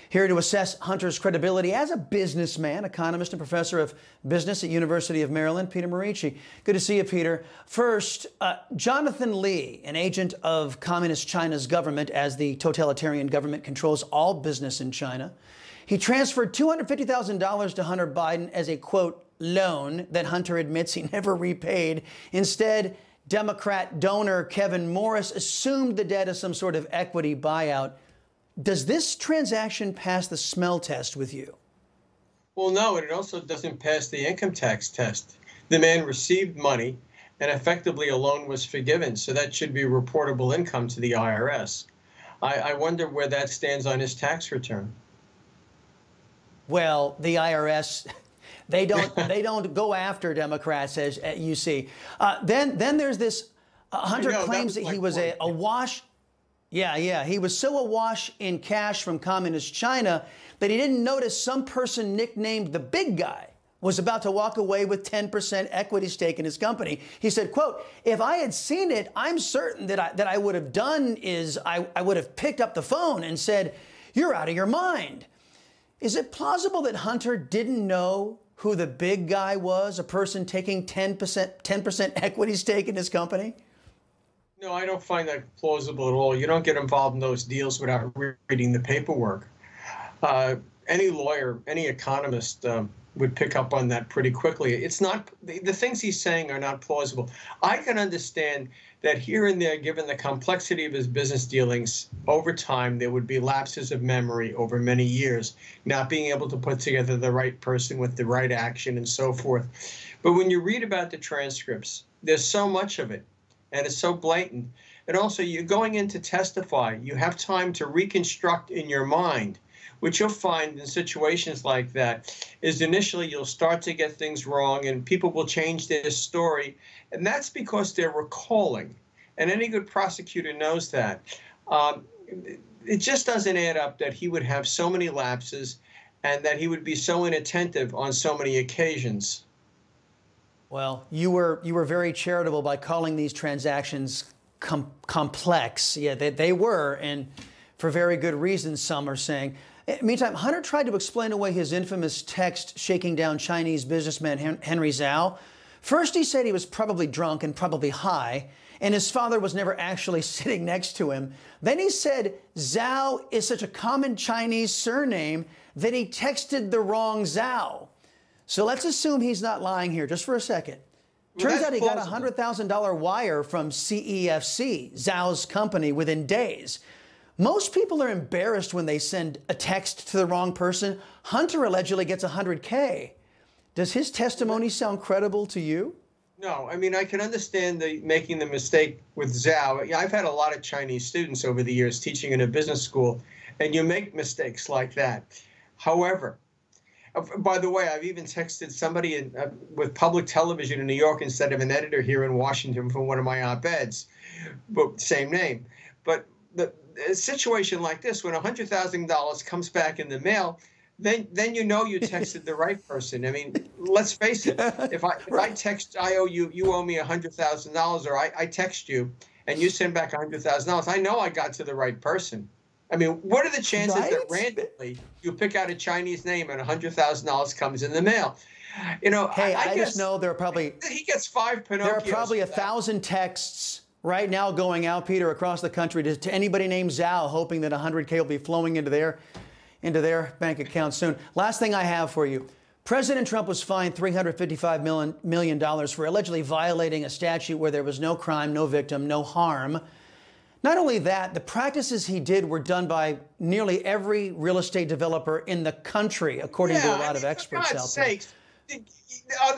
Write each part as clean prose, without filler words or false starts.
Here to assess Hunter's credibility as a businessman, economist and professor of business at University of Maryland, Peter Morici. Good to see you, Peter. First, Jonathan Lee, an agent of Communist China's government as the totalitarian government controls all business in China. He transferred $250,000 to Hunter Biden as a, quote, loan that Hunter admits he never repaid. Instead, Democrat donor Kevin Morris assumed the debt as some sort of equity buyout. Does this transaction pass the smell test with you? Well, no, and it also doesn't pass the income tax test. The man received money, and effectively a loan was forgiven, so that should be reportable income to the IRS. I wonder where that stands on his tax return. Well, the IRS... They don't go after Democrats, as you see. Then there's this. Hunter claims that he was awash. Yeah. He was so awash in cash from communist China that he didn't notice some person nicknamed the big guy was about to walk away with 10% equity stake in his company. He said, quote, if I had seen it, I'm certain that I would have done is I would have picked up the phone and said, you're out of your mind. Is it plausible that Hunter didn't know who the big guy was, a person taking 10% equity stake in his company? No, I don't find that plausible at all. You don't get involved in those deals without reading the paperwork. Any lawyer, any economist would pick up on that pretty quickly. It's not, the things he's saying are not plausible. I can understand that here and there, given the complexity of his business dealings, over time, there would be lapses of memory over many years, not being able to put together the right person with the right action and so forth. But when you read about the transcripts, there's so much of it, and it's so blatant. And also, you're going in to testify. You have time to reconstruct in your mind. What you'll find in situations like that is initially you'll start to get things wrong and people will change their story. And that's because they're recalling. And any good prosecutor knows that. It just doesn't add up that he would have so many lapses and that he would be so inattentive on so many occasions. Well, you were very charitable by calling these transactions complex. Yeah, they were, and for very good reasons, some are saying. Meantime, Hunter tried to explain away his infamous text shaking down Chinese businessman Henry Zhao. First, he said he was probably drunk and probably high, and his father was never actually sitting next to him. Then he said Zhao is such a common Chinese surname that he texted the wrong Zhao. So let's assume he's not lying here just for a second. Turns out he got a $100,000 wire from CEFC, Zhao's company, within days. Most people are embarrassed when they send a text to the wrong person. Hunter allegedly gets $100K. Does his testimony sound credible to you? No, I mean, I can understand making the mistake with Zhao. I've had a lot of Chinese students over the years teaching in a business school, and you make mistakes like that. However, by the way, I've even texted somebody with public television in New York instead of an editor here in Washington for one of my op-eds, but same name. But a situation like this, when $100,000 comes back in the mail, then you know you texted the right person. I mean, let's face it. If I text, you owe me $100,000, or I text you and you send back $100,000, I know I got to the right person. I mean, what are the chances that randomly you pick out a Chinese name and $100,000 comes in the mail? You know, hey, I just know there are probably he gets 5 Pinocchios. There are probably 1,000 texts right now going out, Peter, across the country to anybody named Zhao, hoping that $100K will be flowing into their bank account soon. Last thing I have for you. President Trump was fined $355 million for allegedly violating a statute where there was no crime, no victim, no harm. Not only that, the practices he did were done by nearly every real estate developer in the country, according to a lot of experts out there. Are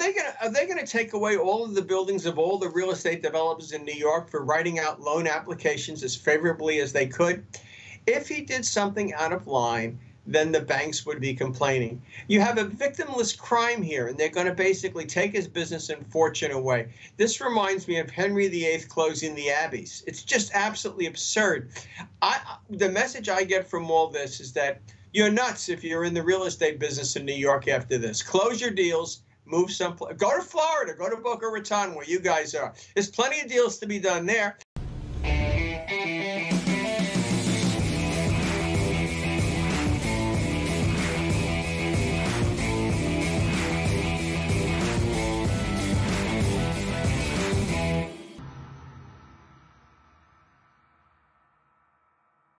they gonna take away all of the buildings of all the real estate developers in New York for writing out loan applications as favorably as they could? If he did something out of line, then the banks would be complaining. You have a victimless crime here, and they're going to basically take his business and fortune away. This reminds me of Henry VIII closing the abbeys. It's just absolutely absurd. The message I get from all this is that you're nuts if you're in the real estate business in New York after this. Close your deals, move someplace. Go to Florida, go to Boca Raton where you guys are. There's plenty of deals to be done there.